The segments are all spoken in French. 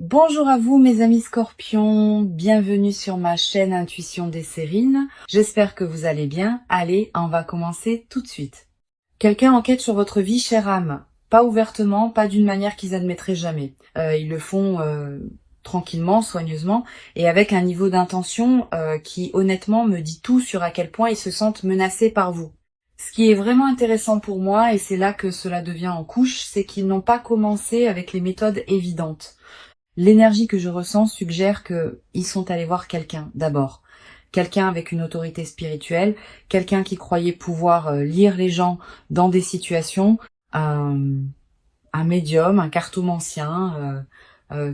Bonjour à vous mes amis scorpions, bienvenue sur ma chaîne Intuition des Sérines. J'espère que vous allez bien. Allez, on va commencer tout de suite. Quelqu'un enquête sur votre vie, chère âme. Pas ouvertement, pas d'une manière qu'ils admettraient jamais. Ils le font tranquillement, soigneusement, et avec un niveau d'intention qui honnêtement me dit tout sur à quel point ils se sentent menacés par vous. Ce qui est vraiment intéressant pour moi, et c'est là que cela devient en couche, c'est qu'ils n'ont pas commencé avec les méthodes évidentes. L'énergie que je ressens suggère qu'ils sont allés voir quelqu'un d'abord. Quelqu'un avec une autorité spirituelle, quelqu'un qui croyait pouvoir lire les gens dans des situations, un, un médium, un cartomancien,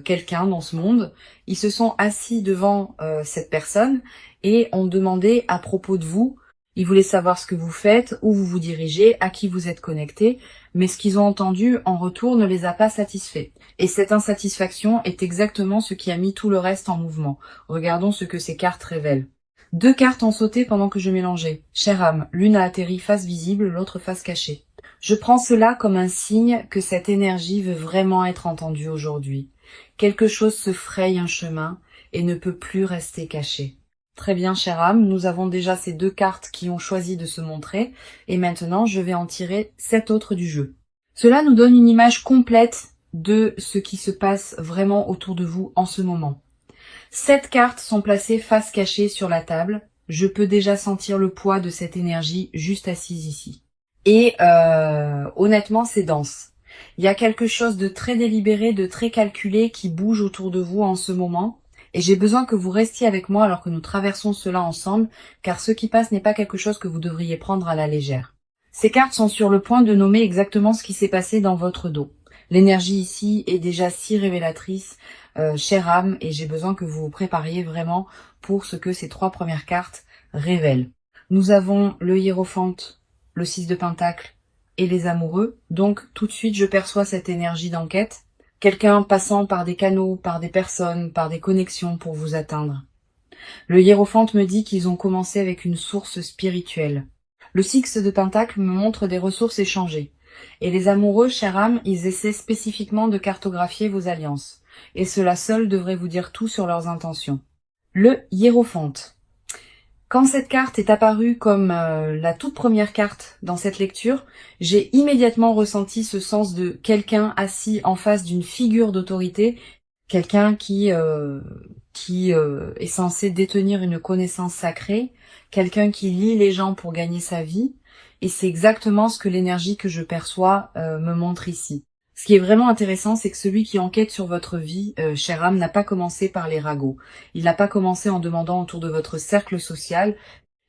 quelqu'un dans ce monde. Ils se sont assis devant cette personne et ont demandé à propos de vous. Ils voulaient savoir ce que vous faites, où vous vous dirigez, à qui vous êtes connecté, mais ce qu'ils ont entendu en retour ne les a pas satisfaits. Et cette insatisfaction est exactement ce qui a mis tout le reste en mouvement. Regardons ce que ces cartes révèlent. Deux cartes ont sauté pendant que je mélangeais. Chère âme, l'une a atterri face visible, l'autre face cachée. Je prends cela comme un signe que cette énergie veut vraiment être entendue aujourd'hui. Quelque chose se fraye un chemin et ne peut plus rester caché. Très bien, chère âme, nous avons déjà ces deux cartes qui ont choisi de se montrer, et maintenant je vais en tirer 7 autres du jeu. Cela nous donne une image complète de ce qui se passe vraiment autour de vous en ce moment. 7 cartes sont placées face cachée sur la table. Je peux déjà sentir le poids de cette énergie juste assise ici. Et honnêtement, c'est dense. Il y a quelque chose de très délibéré, de très calculé qui bouge autour de vous en ce moment. Et j'ai besoin que vous restiez avec moi alors que nous traversons cela ensemble, car ce qui passe n'est pas quelque chose que vous devriez prendre à la légère. Ces cartes sont sur le point de nommer exactement ce qui s'est passé dans votre dos. L'énergie ici est déjà si révélatrice, chère âme, et j'ai besoin que vous vous prépariez vraiment pour ce que ces 3 premières cartes révèlent. Nous avons le hiérophante, le 6 de pentacle et les amoureux, donc tout de suite je perçois cette énergie d'enquête. Quelqu'un passant par des canaux, par des personnes, par des connexions pour vous atteindre. Le hiérophante me dit qu'ils ont commencé avec une source spirituelle. Le 6 de pentacle me montre des ressources échangées. Et les amoureux, chère âme, ils essaient spécifiquement de cartographier vos alliances. Et cela seul devrait vous dire tout sur leurs intentions. Le hiérophante. Quand cette carte est apparue comme la toute première carte dans cette lecture, j'ai immédiatement ressenti ce sens de quelqu'un assis en face d'une figure d'autorité, quelqu'un qui est censé détenir une connaissance sacrée, quelqu'un qui lie les gens pour gagner sa vie, et c'est exactement ce que l'énergie que je perçois me montre ici. Ce qui est vraiment intéressant, c'est que celui qui enquête sur votre vie, chère âme, n'a pas commencé par les ragots. Il n'a pas commencé en demandant autour de votre cercle social.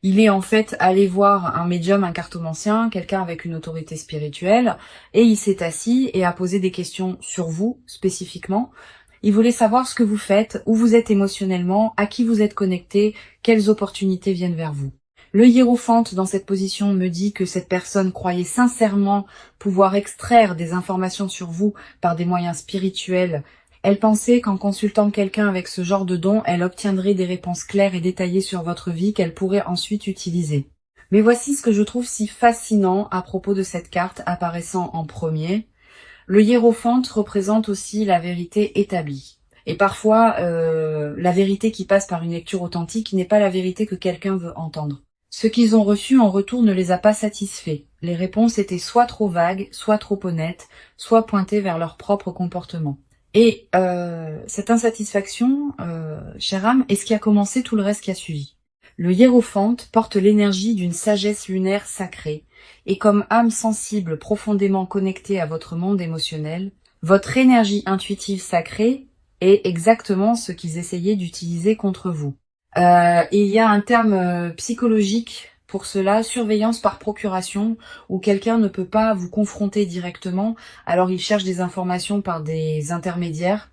Il est en fait allé voir un médium, un cartomancien, quelqu'un avec une autorité spirituelle, et il s'est assis et a posé des questions sur vous, spécifiquement. Il voulait savoir ce que vous faites, où vous êtes émotionnellement, à qui vous êtes connecté, quelles opportunités viennent vers vous. Le hiérophante dans cette position me dit que cette personne croyait sincèrement pouvoir extraire des informations sur vous par des moyens spirituels. Elle pensait qu'en consultant quelqu'un avec ce genre de don, elle obtiendrait des réponses claires et détaillées sur votre vie qu'elle pourrait ensuite utiliser. Mais voici ce que je trouve si fascinant à propos de cette carte apparaissant en premier. Le hiérophante représente aussi la vérité établie. Et parfois, la vérité qui passe par une lecture authentique n'est pas la vérité que quelqu'un veut entendre. Ce qu'ils ont reçu en retour ne les a pas satisfaits. Les réponses étaient soit trop vagues, soit trop honnêtes, soit pointées vers leur propre comportement. Et cette insatisfaction, chère âme, est ce qui a commencé tout le reste qui a suivi. Le hiérophante porte l'énergie d'une sagesse lunaire sacrée, et comme âme sensible profondément connectée à votre monde émotionnel, votre énergie intuitive sacrée est exactement ce qu'ils essayaient d'utiliser contre vous. Il y a un terme psychologique pour cela, surveillance par procuration, où quelqu'un ne peut pas vous confronter directement, alors il cherche des informations par des intermédiaires.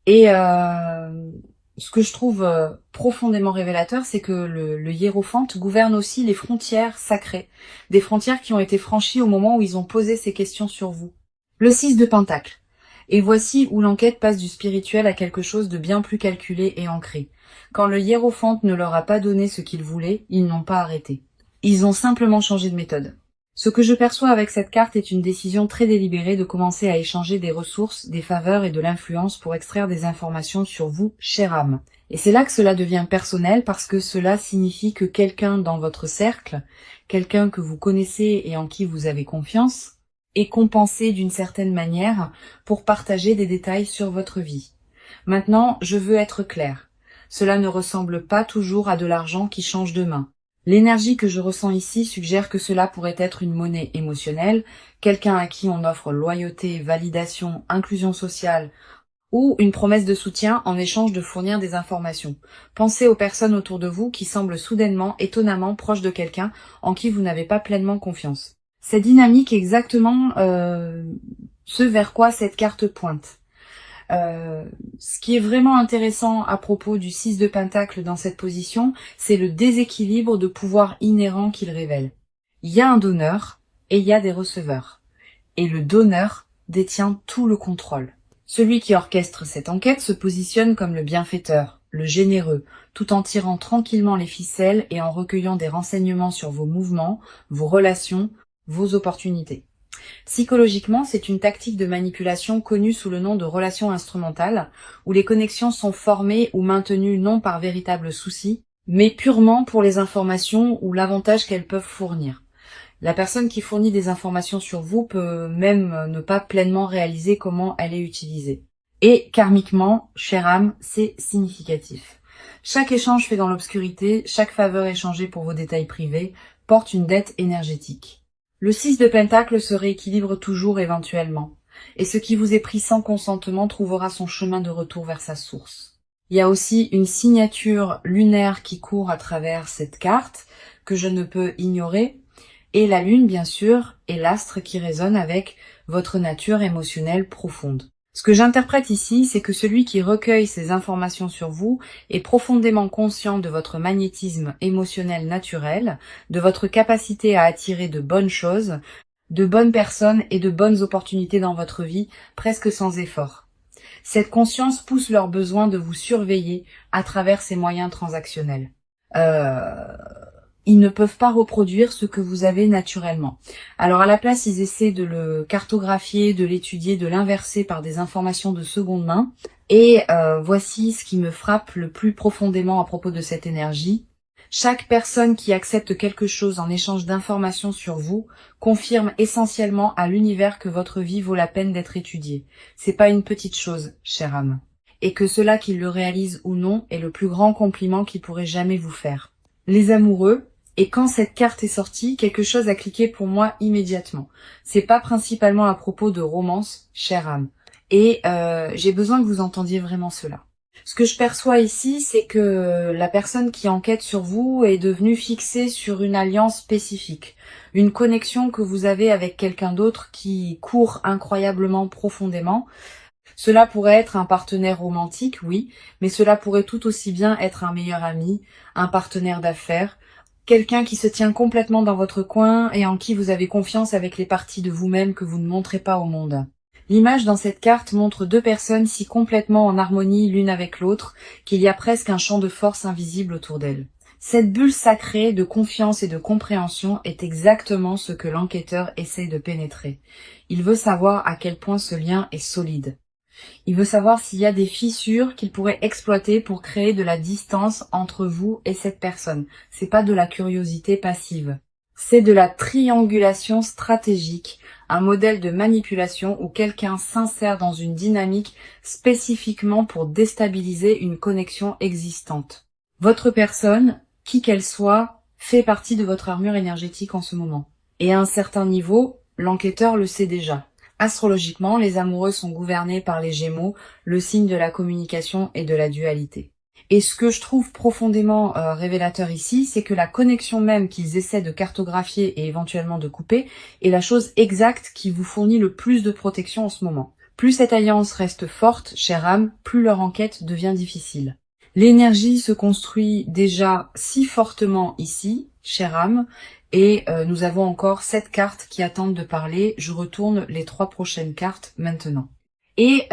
Et ce que je trouve profondément révélateur, c'est que le hiérophante gouverne aussi les frontières sacrées, des frontières qui ont été franchies au moment où ils ont posé ces questions sur vous. Le 6 de pentacle. Et voici où l'enquête passe du spirituel à quelque chose de bien plus calculé et ancré. Quand le hiérophante ne leur a pas donné ce qu'ils voulaient, ils n'ont pas arrêté. Ils ont simplement changé de méthode. Ce que je perçois avec cette carte est une décision très délibérée de commencer à échanger des ressources, des faveurs et de l'influence pour extraire des informations sur vous, chère âme. Et c'est là que cela devient personnel parce que cela signifie que quelqu'un dans votre cercle, quelqu'un que vous connaissez et en qui vous avez confiance, est compensé d'une certaine manière pour partager des détails sur votre vie. Maintenant, je veux être clair. Cela ne ressemble pas toujours à de l'argent qui change de main. L'énergie que je ressens ici suggère que cela pourrait être une monnaie émotionnelle, quelqu'un à qui on offre loyauté, validation, inclusion sociale, ou une promesse de soutien en échange de fournir des informations. Pensez aux personnes autour de vous qui semblent soudainement, étonnamment proches de quelqu'un en qui vous n'avez pas pleinement confiance. Cette dynamique est exactement ce vers quoi cette carte pointe. Ce qui est vraiment intéressant à propos du 6 de Pentacle dans cette position, c'est le déséquilibre de pouvoir inhérent qu'il révèle. Il y a un donneur et il y a des receveurs. Et le donneur détient tout le contrôle. Celui qui orchestre cette enquête se positionne comme le bienfaiteur, le généreux, tout en tirant tranquillement les ficelles et en recueillant des renseignements sur vos mouvements, vos relations, vos opportunités. Psychologiquement, c'est une tactique de manipulation connue sous le nom de relation instrumentale, où les connexions sont formées ou maintenues non par véritable souci, mais purement pour les informations ou l'avantage qu'elles peuvent fournir. La personne qui fournit des informations sur vous peut même ne pas pleinement réaliser comment elle est utilisée. Et karmiquement, chère âme, c'est significatif. Chaque échange fait dans l'obscurité, chaque faveur échangée pour vos détails privés, porte une dette énergétique. Le 6 de Pentacle se rééquilibre toujours éventuellement, et ce qui vous est pris sans consentement trouvera son chemin de retour vers sa source. Il y a aussi une signature lunaire qui court à travers cette carte, que je ne peux ignorer, et la lune, bien sûr, est l'astre qui résonne avec votre nature émotionnelle profonde. Ce que j'interprète ici, c'est que celui qui recueille ces informations sur vous est profondément conscient de votre magnétisme émotionnel naturel, de votre capacité à attirer de bonnes choses, de bonnes personnes et de bonnes opportunités dans votre vie, presque sans effort. Cette conscience pousse leur besoin de vous surveiller à travers ces moyens transactionnels. Ils ne peuvent pas reproduire ce que vous avez naturellement. Alors à la place, ils essaient de le cartographier, de l'étudier, de l'inverser par des informations de seconde main. Et voici ce qui me frappe le plus profondément à propos de cette énergie. Chaque personne qui accepte quelque chose en échange d'informations sur vous confirme essentiellement à l'univers que votre vie vaut la peine d'être étudiée. C'est pas une petite chose, chère âme. Et que cela qu'il le réalise ou non est le plus grand compliment qu'il pourrait jamais vous faire. Les amoureux, et quand cette carte est sortie, quelque chose a cliqué pour moi immédiatement. C'est pas principalement à propos de romance, chère âme. Et j'ai besoin que vous entendiez vraiment cela. Ce que je perçois ici, c'est que la personne qui enquête sur vous est devenue fixée sur une alliance spécifique, une connexion que vous avez avec quelqu'un d'autre qui court incroyablement profondément. Cela pourrait être un partenaire romantique, oui, mais cela pourrait tout aussi bien être un meilleur ami, un partenaire d'affaires, quelqu'un qui se tient complètement dans votre coin et en qui vous avez confiance avec les parties de vous-même que vous ne montrez pas au monde. L'image dans cette carte montre deux personnes si complètement en harmonie l'une avec l'autre qu'il y a presque un champ de force invisible autour d'elles. Cette bulle sacrée de confiance et de compréhension est exactement ce que l'enquêteur essaie de pénétrer. Il veut savoir à quel point ce lien est solide. Il veut savoir s'il y a des fissures qu'il pourrait exploiter pour créer de la distance entre vous et cette personne. C'est pas de la curiosité passive. C'est de la triangulation stratégique, un modèle de manipulation où quelqu'un s'insère dans une dynamique spécifiquement pour déstabiliser une connexion existante. Votre personne, qui qu'elle soit, fait partie de votre armure énergétique en ce moment. Et à un certain niveau, l'enquêteur le sait déjà. Astrologiquement, les amoureux sont gouvernés par les Gémeaux, le signe de la communication et de la dualité. Et ce que je trouve profondément révélateur ici, c'est que la connexion même qu'ils essaient de cartographier et éventuellement de couper est la chose exacte qui vous fournit le plus de protection en ce moment. Plus cette alliance reste forte, chère âme, plus leur enquête devient difficile. L'énergie se construit déjà si fortement ici, chère âme, et nous avons encore 7 cartes qui attendent de parler. Je retourne les 3 prochaines cartes maintenant. Et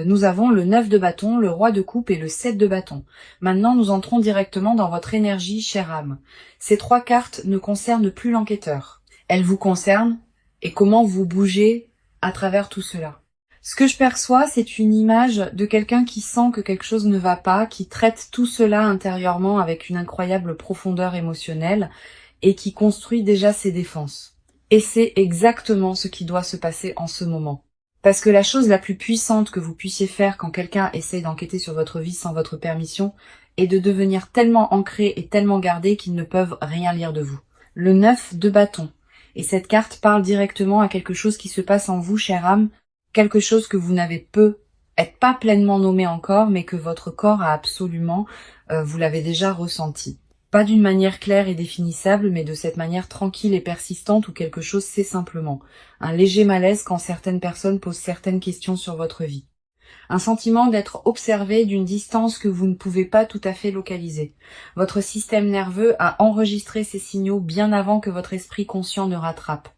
nous avons le 9 de bâton, le roi de coupe et le 7 de bâton. Maintenant, nous entrons directement dans votre énergie, chère âme. Ces 3 cartes ne concernent plus l'enquêteur. Elle vous concerne et comment vous bougez à travers tout cela. Ce que je perçois, c'est une image de quelqu'un qui sent que quelque chose ne va pas, qui traite tout cela intérieurement avec une incroyable profondeur émotionnelle et qui construit déjà ses défenses. Et c'est exactement ce qui doit se passer en ce moment. Parce que la chose la plus puissante que vous puissiez faire quand quelqu'un essaye d'enquêter sur votre vie sans votre permission est de devenir tellement ancré et tellement gardé qu'ils ne peuvent rien lire de vous. Le 9 de bâton. Et cette carte parle directement à quelque chose qui se passe en vous, chère âme, quelque chose que vous n'avez peut-être pas pleinement nommé encore, mais que votre corps a absolument, vous l'avez déjà ressenti. Pas d'une manière claire et définissable, mais de cette manière tranquille et persistante où quelque chose c'est simplement. Un léger malaise quand certaines personnes posent certaines questions sur votre vie. Un sentiment d'être observé d'une distance que vous ne pouvez pas tout à fait localiser. Votre système nerveux a enregistré ces signaux bien avant que votre esprit conscient ne rattrape.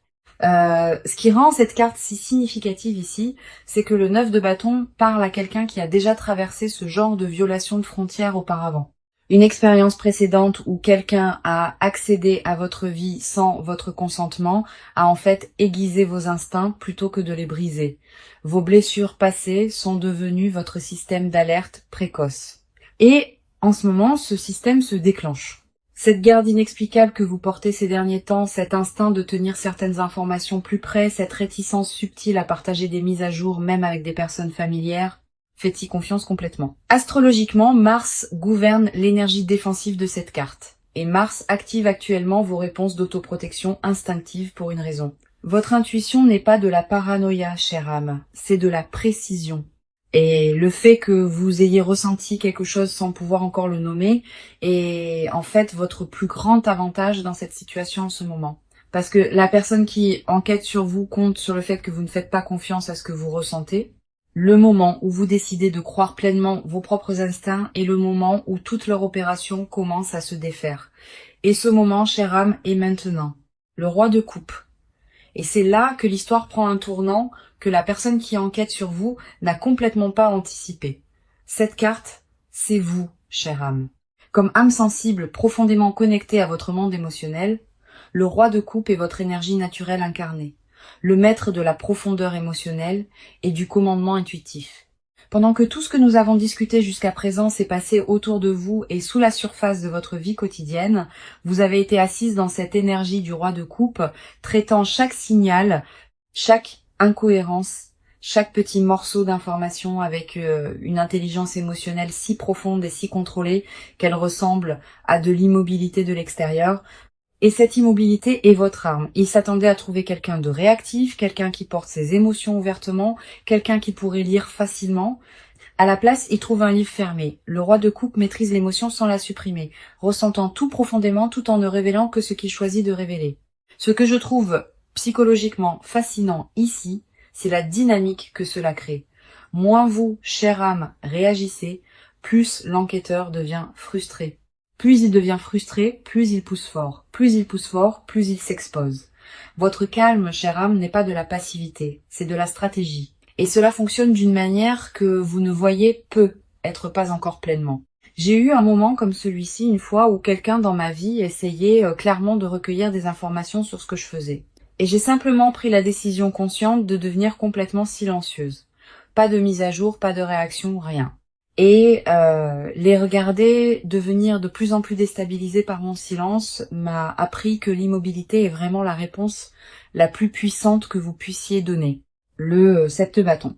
Ce qui rend cette carte si significative ici, c'est que le 9 de bâton parle à quelqu'un qui a déjà traversé ce genre de violation de frontières auparavant. Une expérience précédente où quelqu'un a accédé à votre vie sans votre consentement a en fait aiguisé vos instincts plutôt que de les briser. Vos blessures passées sont devenues votre système d'alerte précoce. Et en ce moment, ce système se déclenche. Cette garde inexplicable que vous portez ces derniers temps, cet instinct de tenir certaines informations plus près, cette réticence subtile à partager des mises à jour même avec des personnes familières, faites-y confiance complètement. Astrologiquement, Mars gouverne l'énergie défensive de cette carte. Et Mars active actuellement vos réponses d'autoprotection instinctive pour une raison. Votre intuition n'est pas de la paranoïa, chère âme, c'est de la précision. Et le fait que vous ayez ressenti quelque chose sans pouvoir encore le nommer est en fait votre plus grand avantage dans cette situation en ce moment. Parce que la personne qui enquête sur vous compte sur le fait que vous ne faites pas confiance à ce que vous ressentez. Le moment où vous décidez de croire pleinement vos propres instincts est le moment où toute leur opération commence à se défaire. Et ce moment, chère âme, est maintenant. Le roi de coupe. Et c'est là que l'histoire prend un tournant que la personne qui enquête sur vous n'a complètement pas anticipé. Cette carte, c'est vous, chère âme. Comme âme sensible profondément connectée à votre monde émotionnel, le roi de coupe est votre énergie naturelle incarnée, le maître de la profondeur émotionnelle et du commandement intuitif. Pendant que tout ce que nous avons discuté jusqu'à présent s'est passé autour de vous et sous la surface de votre vie quotidienne, vous avez été assise dans cette énergie du roi de coupe, traitant chaque signal, chaque incohérence, chaque petit morceau d'information avec une intelligence émotionnelle si profonde et si contrôlée qu'elle ressemble à de l'immobilité de l'extérieur. Et cette immobilité est votre arme. Il s'attendait à trouver quelqu'un de réactif, quelqu'un qui porte ses émotions ouvertement, quelqu'un qui pourrait lire facilement. À la place, il trouve un livre fermé. Le roi de coupe maîtrise l'émotion sans la supprimer, ressentant tout profondément tout en ne révélant que ce qu'il choisit de révéler. Ce que je trouve psychologiquement fascinant ici, c'est la dynamique que cela crée. Moins vous, chère âme, réagissez, plus l'enquêteur devient frustré. Plus il devient frustré, plus il pousse fort. Plus il pousse fort, plus il s'expose. Votre calme, chère âme, n'est pas de la passivité, c'est de la stratégie. Et cela fonctionne d'une manière que vous ne voyez peut-être pas encore pleinement. J'ai eu un moment comme celui-ci une fois où quelqu'un dans ma vie essayait clairement de recueillir des informations sur ce que je faisais. Et j'ai simplement pris la décision consciente de devenir complètement silencieuse. Pas de mise à jour, pas de réaction, rien. Et les regarder devenir de plus en plus déstabilisés par mon silence m'a appris que l'immobilité est vraiment la réponse la plus puissante que vous puissiez donner. Le 7 de bâton.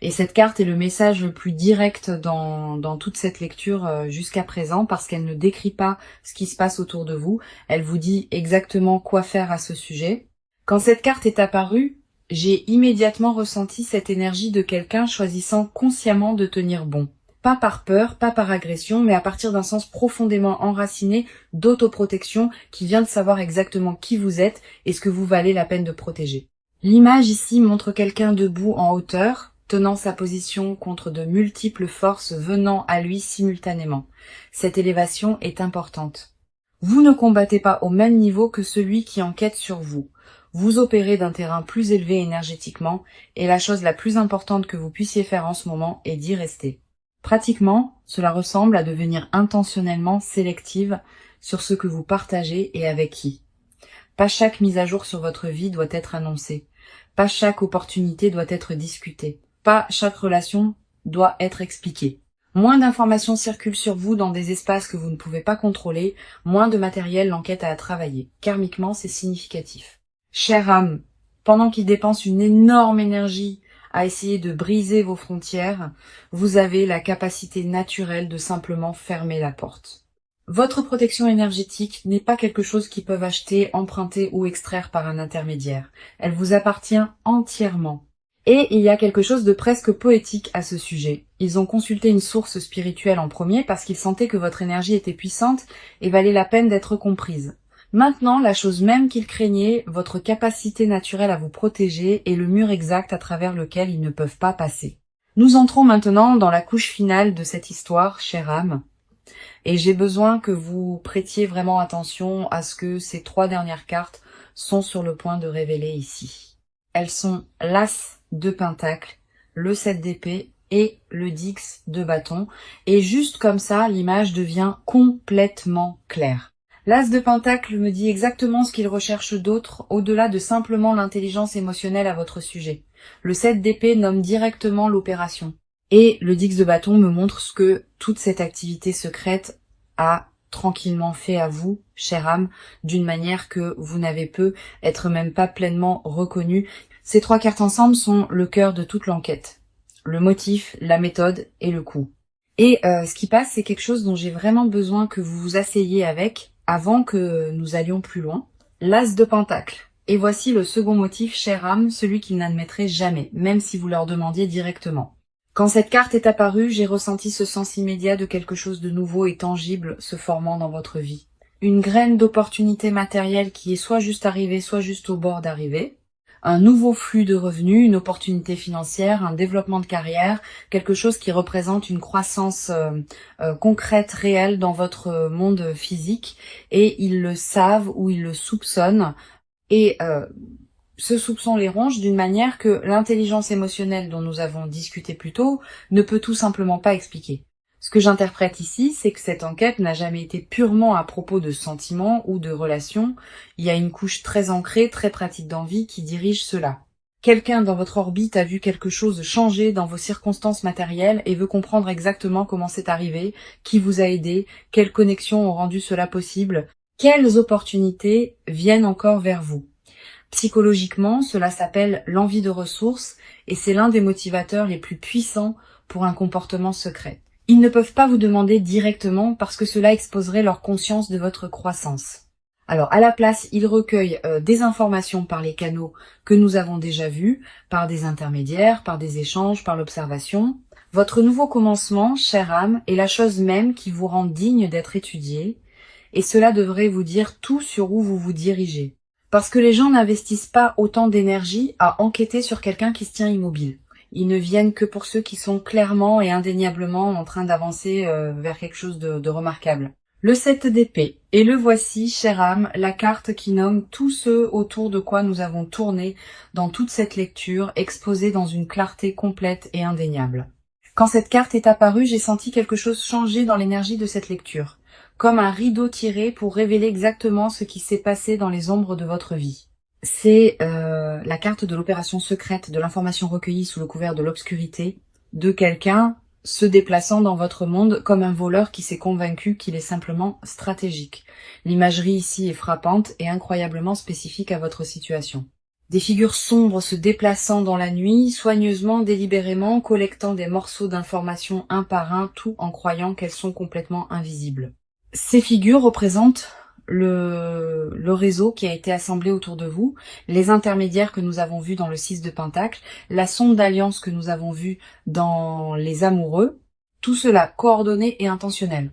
Et cette carte est le message le plus direct dans toute cette lecture jusqu'à présent parce qu'elle ne décrit pas ce qui se passe autour de vous. Elle vous dit exactement quoi faire à ce sujet. Quand cette carte est apparue, j'ai immédiatement ressenti cette énergie de quelqu'un choisissant consciemment de tenir bon. Pas par peur, pas par agression, mais à partir d'un sens profondément enraciné d'autoprotection qui vient de savoir exactement qui vous êtes et ce que vous valez la peine de protéger. L'image ici montre quelqu'un debout en hauteur, tenant sa position contre de multiples forces venant à lui simultanément. Cette élévation est importante. Vous ne combattez pas au même niveau que celui qui enquête sur vous. Vous opérez d'un terrain plus élevé énergétiquement et la chose la plus importante que vous puissiez faire en ce moment est d'y rester. Pratiquement, cela ressemble à devenir intentionnellement sélective sur ce que vous partagez et avec qui. Pas chaque mise à jour sur votre vie doit être annoncée. Pas chaque opportunité doit être discutée. Pas chaque relation doit être expliquée. Moins d'informations circulent sur vous dans des espaces que vous ne pouvez pas contrôler, moins de matériel l'enquête a à travailler. Karmiquement, c'est significatif. Chère âme, pendant qu'il dépense une énorme énergie à essayer de briser vos frontières, vous avez la capacité naturelle de simplement fermer la porte. Votre protection énergétique n'est pas quelque chose qu'ils peuvent acheter, emprunter ou extraire par un intermédiaire. Elle vous appartient entièrement. Et il y a quelque chose de presque poétique à ce sujet. Ils ont consulté une source spirituelle en premier parce qu'ils sentaient que votre énergie était puissante et valait la peine d'être comprise. Maintenant, la chose même qu'ils craignaient, votre capacité naturelle à vous protéger est le mur exact à travers lequel ils ne peuvent pas passer. Nous entrons maintenant dans la couche finale de cette histoire, chère âme. Et j'ai besoin que vous prêtiez vraiment attention à ce que ces 3 dernières cartes sont sur le point de révéler ici. Elles sont l'As de Pentacle, le 7 d'épée et le 10 de bâton. Et juste comme ça, l'image devient complètement claire. L'As de Pentacle me dit exactement ce qu'il recherche d'autre, au-delà de simplement l'intelligence émotionnelle à votre sujet. Le 7 d'épée nomme directement l'opération. Et le 10 de bâton me montre ce que toute cette activité secrète a tranquillement fait à vous, chère âme, d'une manière que vous n'avez pu être même pas pleinement reconnu. Ces 3 cartes ensemble sont le cœur de toute l'enquête. Le motif, la méthode et le coup. Et ce qui passe, c'est quelque chose dont j'ai vraiment besoin que vous vous asseyiez avec avant que nous allions plus loin. L'As de Pentacle. Et voici le second motif, chère âme, celui qu'ils n'admettraient jamais, même si vous leur demandiez directement. Quand cette carte est apparue, j'ai ressenti ce sens immédiat de quelque chose de nouveau et tangible se formant dans votre vie. Une graine d'opportunité matérielle qui est soit juste arrivée, soit juste au bord d'arriver. Un nouveau flux de revenus, une opportunité financière, un développement de carrière, quelque chose qui représente une croissance concrète, réelle dans votre monde physique. Et ils le savent ou ils le soupçonnent. Et ce soupçon les ronge d'une manière que l'intelligence émotionnelle dont nous avons discuté plus tôt ne peut tout simplement pas expliquer. Ce que j'interprète ici, c'est que cette enquête n'a jamais été purement à propos de sentiments ou de relations. Il y a une couche très ancrée, très pratique d'envie qui dirige cela. Quelqu'un dans votre orbite a vu quelque chose changer dans vos circonstances matérielles et veut comprendre exactement comment c'est arrivé, qui vous a aidé, quelles connexions ont rendu cela possible, quelles opportunités viennent encore vers vous. Psychologiquement, cela s'appelle l'envie de ressources et c'est l'un des motivateurs les plus puissants pour un comportement secret. Ils ne peuvent pas vous demander directement parce que cela exposerait leur conscience de votre croissance. Alors à la place, ils recueillent des informations par les canaux que nous avons déjà vus, par des intermédiaires, par des échanges, par l'observation. Votre nouveau commencement, chère âme, est la chose même qui vous rend digne d'être étudié et cela devrait vous dire tout sur où vous vous dirigez. Parce que les gens n'investissent pas autant d'énergie à enquêter sur quelqu'un qui se tient immobile. Ils ne viennent que pour ceux qui sont clairement et indéniablement en train d'avancer vers quelque chose de remarquable. Le 7 d'épée. Et le voici, chère âme, la carte qui nomme tous ceux autour de quoi nous avons tourné dans toute cette lecture, exposée dans une clarté complète et indéniable. Quand cette carte est apparue, j'ai senti quelque chose changer dans l'énergie de cette lecture. Comme un rideau tiré pour révéler exactement ce qui s'est passé dans les ombres de votre vie. C'est la carte de l'opération secrète de l'information recueillie sous le couvert de l'obscurité de quelqu'un se déplaçant dans votre monde comme un voleur qui s'est convaincu qu'il est simplement stratégique. L'imagerie ici est frappante et incroyablement spécifique à votre situation. Des figures sombres se déplaçant dans la nuit, soigneusement, délibérément, collectant des morceaux d'informations un par un, tout en croyant qu'elles sont complètement invisibles. Ces figures représentent le réseau qui a été assemblé autour de vous, les intermédiaires que nous avons vus dans le 6 de Pentacle, la sonde d'alliance que nous avons vue dans les amoureux, tout cela coordonné et intentionnel.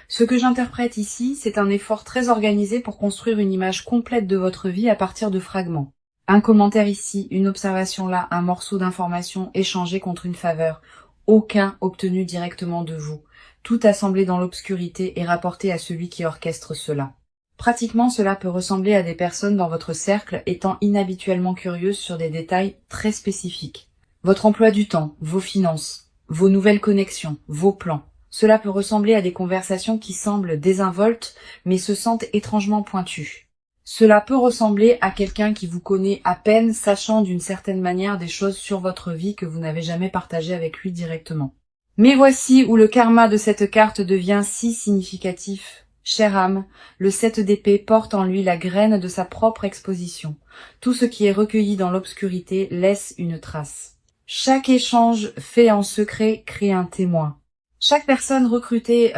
Ce que j'interprète ici, c'est un effort très organisé pour construire une image complète de votre vie à partir de fragments. Un commentaire ici, une observation là, un morceau d'information échangé contre une faveur, aucun obtenu directement de vous. Tout assemblé dans l'obscurité et rapporté à celui qui orchestre cela. Pratiquement, cela peut ressembler à des personnes dans votre cercle étant inhabituellement curieuses sur des détails très spécifiques. Votre emploi du temps, vos finances, vos nouvelles connexions, vos plans. Cela peut ressembler à des conversations qui semblent désinvoltes, mais se sentent étrangement pointues. Cela peut ressembler à quelqu'un qui vous connaît à peine, sachant d'une certaine manière des choses sur votre vie que vous n'avez jamais partagées avec lui directement. Mais voici où le karma de cette carte devient si significatif. Chère âme, le 7 d'épée porte en lui la graine de sa propre exposition. Tout ce qui est recueilli dans l'obscurité laisse une trace. Chaque échange fait en secret crée un témoin. Chaque personne recrutée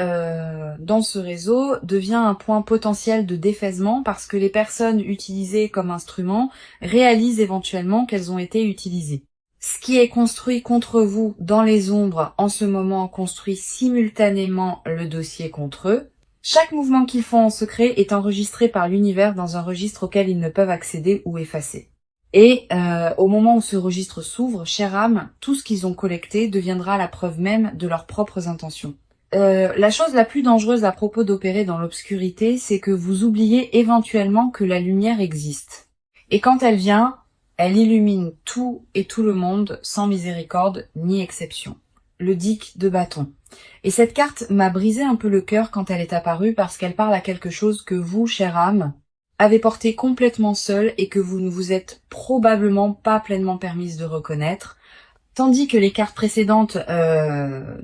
dans ce réseau devient un point potentiel de défaisement parce que les personnes utilisées comme instruments réalisent éventuellement qu'elles ont été utilisées. Ce qui est construit contre vous dans les ombres en ce moment construit simultanément le dossier contre eux. Chaque mouvement qu'ils font en secret est enregistré par l'univers dans un registre auquel ils ne peuvent accéder ou effacer. Et au moment où ce registre s'ouvre, chère âme, tout ce qu'ils ont collecté deviendra la preuve même de leurs propres intentions. La chose la plus dangereuse à propos d'opérer dans l'obscurité, c'est que vous oubliez éventuellement que la lumière existe. Et quand elle vient, elle illumine tout et tout le monde sans miséricorde ni exception. Le Dick de bâton. Et cette carte m'a brisé un peu le cœur quand elle est apparue parce qu'elle parle à quelque chose que vous, chère âme, avez porté complètement seul et que vous ne vous êtes probablement pas pleinement permise de reconnaître. Tandis que les cartes précédentes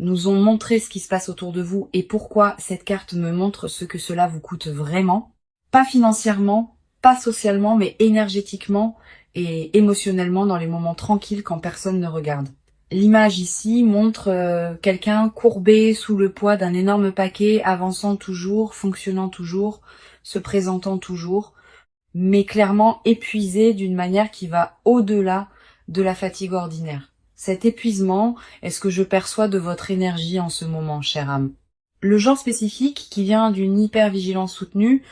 nous ont montré ce qui se passe autour de vous et pourquoi cette carte me montre ce que cela vous coûte vraiment. Pas financièrement, pas socialement, mais énergétiquement et émotionnellement dans les moments tranquilles quand personne ne regarde. L'image ici montre quelqu'un courbé sous le poids d'un énorme paquet, avançant toujours, fonctionnant toujours, se présentant toujours, mais clairement épuisé d'une manière qui va au-delà de la fatigue ordinaire. Cet épuisement est ce que je perçois de votre énergie en ce moment, chère âme. Le genre spécifique qui vient d'une hypervigilance soutenue,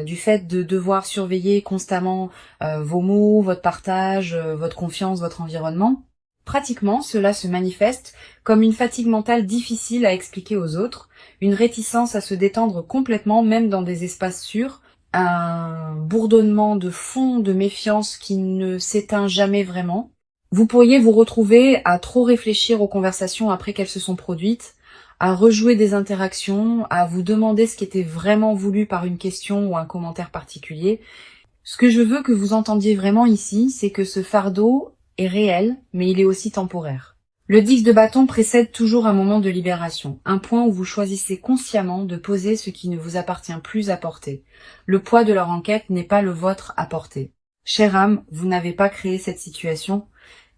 du fait de devoir surveiller constamment vos mots, votre partage, votre confiance, votre environnement. Pratiquement, cela se manifeste comme une fatigue mentale difficile à expliquer aux autres, une réticence à se détendre complètement, même dans des espaces sûrs, un bourdonnement de fond de méfiance qui ne s'éteint jamais vraiment. Vous pourriez vous retrouver à trop réfléchir aux conversations après qu'elles se sont produites, à rejouer des interactions, à vous demander ce qui était vraiment voulu par une question ou un commentaire particulier. Ce que je veux que vous entendiez vraiment ici, c'est que ce fardeau est réel, mais il est aussi temporaire. Le 10 de bâton précède toujours un moment de libération, un point où vous choisissez consciemment de poser ce qui ne vous appartient plus à porter. Le poids de leur enquête n'est pas le vôtre à porter. Chère âme, vous n'avez pas créé cette situation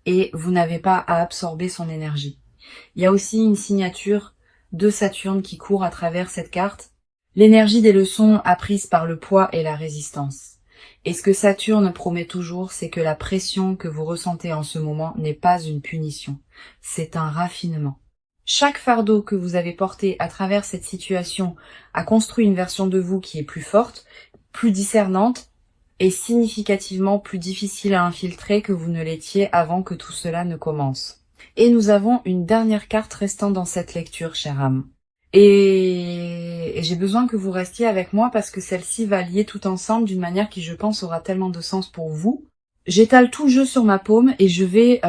et vous n'avez pas à absorber son énergie. Il y a aussi une signature de Saturne qui court à travers cette carte, l'énergie des leçons apprises par le poids et la résistance. Et ce que Saturne promet toujours, c'est que la pression que vous ressentez en ce moment n'est pas une punition, c'est un raffinement. Chaque fardeau que vous avez porté à travers cette situation a construit une version de vous qui est plus forte, plus discernante et significativement plus difficile à infiltrer que vous ne l'étiez avant que tout cela ne commence. Et nous avons une dernière carte restant dans cette lecture, chère âme. Et j'ai besoin que vous restiez avec moi parce que celle-ci va lier tout ensemble d'une manière qui, je pense, aura tellement de sens pour vous. J'étale tout le jeu sur ma paume et je vais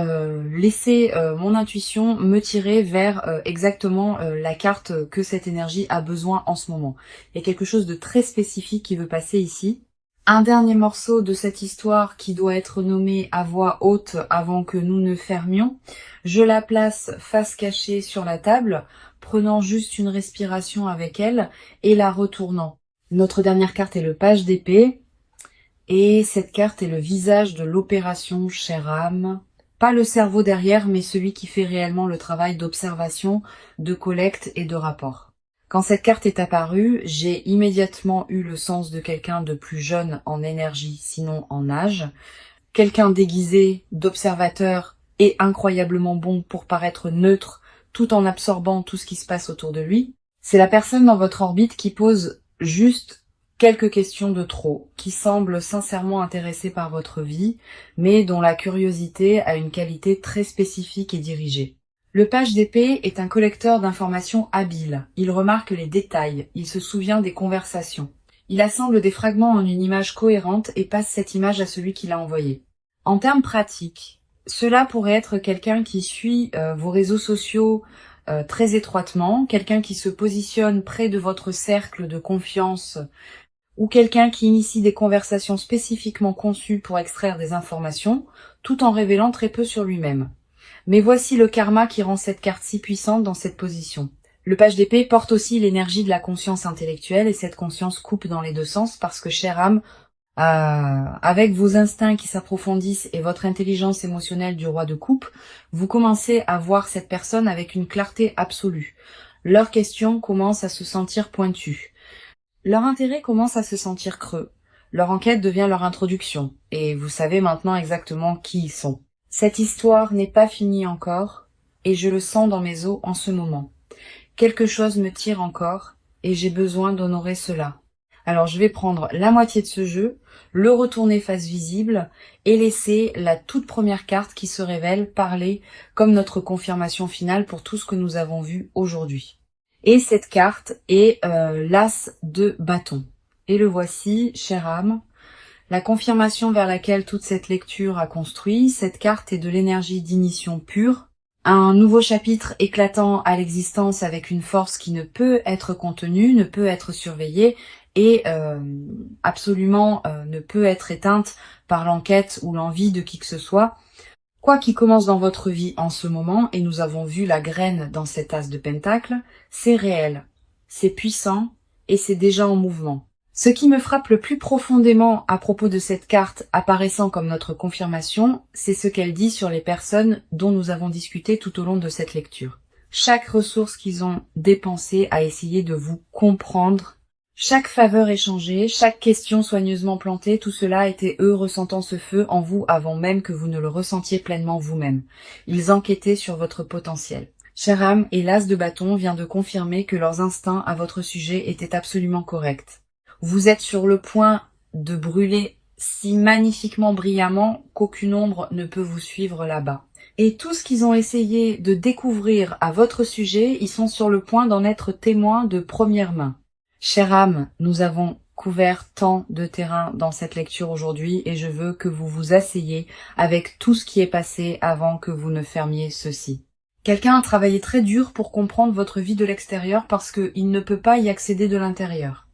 laisser mon intuition me tirer vers exactement la carte que cette énergie a besoin en ce moment. Il y a quelque chose de très spécifique qui veut passer ici. Un dernier morceau de cette histoire qui doit être nommé à voix haute avant que nous ne fermions. Je la place face cachée sur la table, prenant juste une respiration avec elle et la retournant. Notre dernière carte est le page d'épée. Et cette carte est le visage de l'opération, chère âme. Pas le cerveau derrière, mais celui qui fait réellement le travail d'observation, de collecte et de rapport. Quand cette carte est apparue, j'ai immédiatement eu le sens de quelqu'un de plus jeune en énergie, sinon en âge. Quelqu'un déguisé d'observateur et incroyablement bon pour paraître neutre, tout en absorbant tout ce qui se passe autour de lui. C'est la personne dans votre orbite qui pose juste quelques questions de trop, qui semble sincèrement intéressée par votre vie, mais dont la curiosité a une qualité très spécifique et dirigée. Le page d'épée est un collecteur d'informations habile. Il remarque les détails, il se souvient des conversations. Il assemble des fragments en une image cohérente et passe cette image à celui qui l'a envoyée. En termes pratiques, cela pourrait être quelqu'un qui suit vos réseaux sociaux très étroitement, quelqu'un qui se positionne près de votre cercle de confiance ou quelqu'un qui initie des conversations spécifiquement conçues pour extraire des informations, tout en révélant très peu sur lui-même. Mais voici le karma qui rend cette carte si puissante dans cette position. Le page d'épée porte aussi l'énergie de la conscience intellectuelle et cette conscience coupe dans les deux sens parce que, chère âme, avec vos instincts qui s'approfondissent et votre intelligence émotionnelle du roi de coupe, vous commencez à voir cette personne avec une clarté absolue. Leurs questions commencent à se sentir pointues. Leur intérêt commence à se sentir creux. Leur enquête devient leur introduction, et vous savez maintenant exactement qui ils sont. Cette histoire n'est pas finie encore, et je le sens dans mes os en ce moment. Quelque chose me tire encore, et j'ai besoin d'honorer cela. Alors je vais prendre la moitié de ce jeu, le retourner face visible, et laisser la toute première carte qui se révèle parler comme notre confirmation finale pour tout ce que nous avons vu aujourd'hui. Et cette carte est l'As de bâton. Et le voici, chère âme, la confirmation vers laquelle toute cette lecture a construit. Cette carte est de l'énergie d'ignition pure, un nouveau chapitre éclatant à l'existence avec une force qui ne peut être contenue, ne peut être surveillée et absolument ne peut être éteinte par l'enquête ou l'envie de qui que ce soit. Quoi qu'il commence dans votre vie en ce moment, et nous avons vu la graine dans cet as de pentacle, c'est réel, c'est puissant et c'est déjà en mouvement. Ce qui me frappe le plus profondément à propos de cette carte apparaissant comme notre confirmation, c'est ce qu'elle dit sur les personnes dont nous avons discuté tout au long de cette lecture. Chaque ressource qu'ils ont dépensée à essayer de vous comprendre, chaque faveur échangée, chaque question soigneusement plantée, tout cela était eux ressentant ce feu en vous avant même que vous ne le ressentiez pleinement vous-même. Ils enquêtaient sur votre potentiel. Chère âme, et l'as de bâton vient de confirmer que leurs instincts à votre sujet étaient absolument corrects. Vous êtes sur le point de brûler si magnifiquement brillamment qu'aucune ombre ne peut vous suivre là-bas. Et tout ce qu'ils ont essayé de découvrir à votre sujet, ils sont sur le point d'en être témoins de première main. Chère âme, nous avons couvert tant de terrain dans cette lecture aujourd'hui et je veux que vous vous asseyez avec tout ce qui est passé avant que vous ne fermiez ceci. Quelqu'un a travaillé très dur pour comprendre votre vie de l'extérieur parce qu'il ne peut pas y accéder de l'intérieur.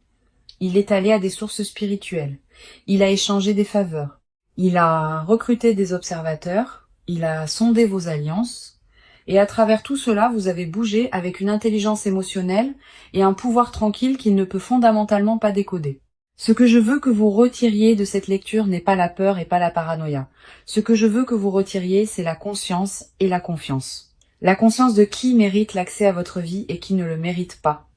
Il est allé à des sources spirituelles. Il a échangé des faveurs. Il a recruté des observateurs. Il a sondé vos alliances. Et à travers tout cela, vous avez bougé avec une intelligence émotionnelle et un pouvoir tranquille qu'il ne peut fondamentalement pas décoder. Ce que je veux que vous retiriez de cette lecture n'est pas la peur et pas la paranoïa. Ce que je veux que vous retiriez, c'est la conscience et la confiance. La conscience de qui mérite l'accès à votre vie et qui ne le mérite pas.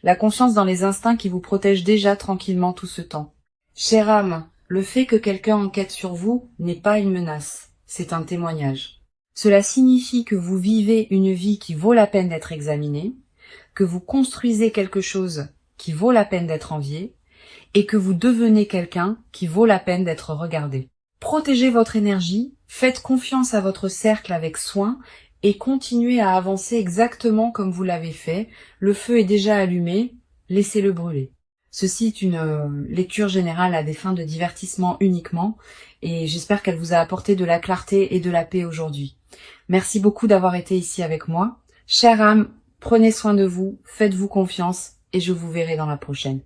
La confiance dans les instincts qui vous protègent déjà tranquillement tout ce temps. Chère âme, le fait que quelqu'un enquête sur vous n'est pas une menace, c'est un témoignage. Cela signifie que vous vivez une vie qui vaut la peine d'être examinée, que vous construisez quelque chose qui vaut la peine d'être envié, et que vous devenez quelqu'un qui vaut la peine d'être regardé. Protégez votre énergie, faites confiance à votre cercle avec soin, et continuez à avancer exactement comme vous l'avez fait. Le feu est déjà allumé, laissez-le brûler. Ceci est une lecture générale à des fins de divertissement uniquement, et j'espère qu'elle vous a apporté de la clarté et de la paix aujourd'hui. Merci beaucoup d'avoir été ici avec moi. Chère âme, prenez soin de vous, faites-vous confiance, et je vous verrai dans la prochaine.